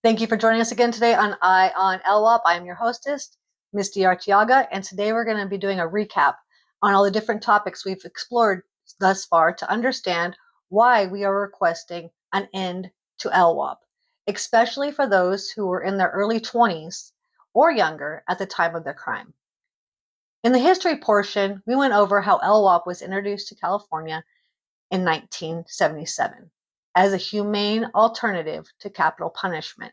Thank you for joining us again today on Eye on LWOP. I am your hostess, Misty Artiaga, and today we're going to be doing a recap on all the different topics we've explored thus far to understand why we are requesting an end to LWOP, especially for those who were in their early 20s or younger at the time of their crime. In the history portion, we went over how LWOP was introduced to California in 1977 as a humane alternative to capital punishment.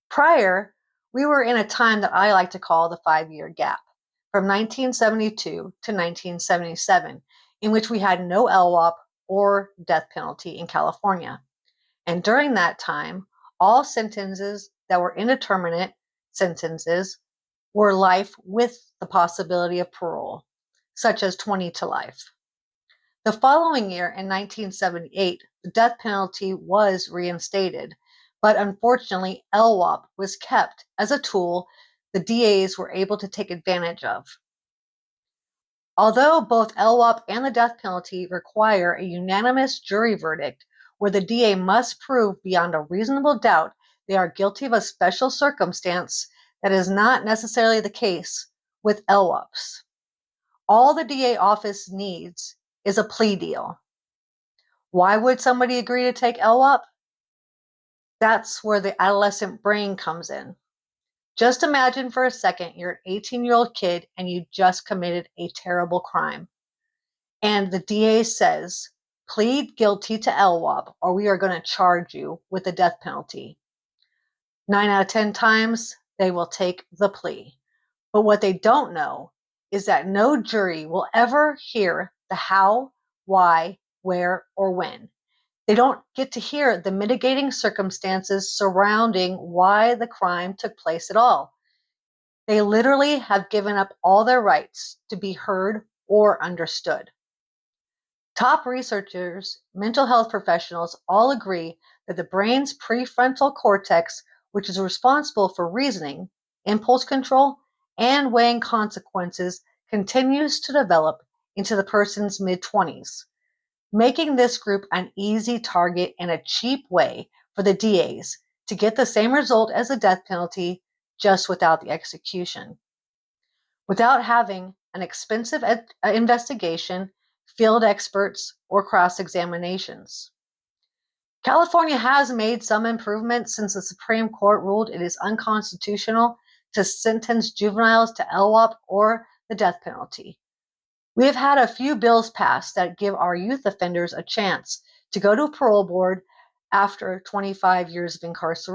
Prior, we were in a time that I like to call the 5-year gap, from 1972 to 1977, in which we had no LWOP or death penalty in California. And during that time, all sentences that were indeterminate sentences were life with the possibility of parole, such as 20 to life. The following year, in 1978, the death penalty was reinstated, but unfortunately, LWOP was kept as a tool the DAs were able to take advantage of. Although both LWOP and the death penalty require a unanimous jury verdict, where the DA must prove beyond a reasonable doubt they are guilty of a special circumstance, that is not necessarily the case with LWOPs. All the DA office needs is a plea deal. Why would somebody agree to take LWOP? That's where the adolescent brain comes in. Just imagine for a second you're an 18-year-old kid and you just committed a terrible crime. And the DA says, plead guilty to LWOP or we are going to charge you with the death penalty. 9 out of 10 times, they will take the plea. But what they don't know is that no jury will ever hear the how, why, where, or when. They don't get to hear the mitigating circumstances surrounding why the crime took place at all. They literally have given up all their rights to be heard or understood. Top researchers, mental health professionals all agree that the brain's prefrontal cortex, which is responsible for reasoning, impulse control, and weighing consequences, continues to develop into the person's mid-20s. Making this group an easy target and a cheap way for the DAs to get the same result as the death penalty, just without the execution. Without having an expensive investigation, field experts, or cross-examinations. California has made some improvements since the Supreme Court ruled it is unconstitutional to sentence juveniles to LWOP or the death penalty. We have had a few bills passed that give our youth offenders a chance to go to a parole board after 25 years of incarceration.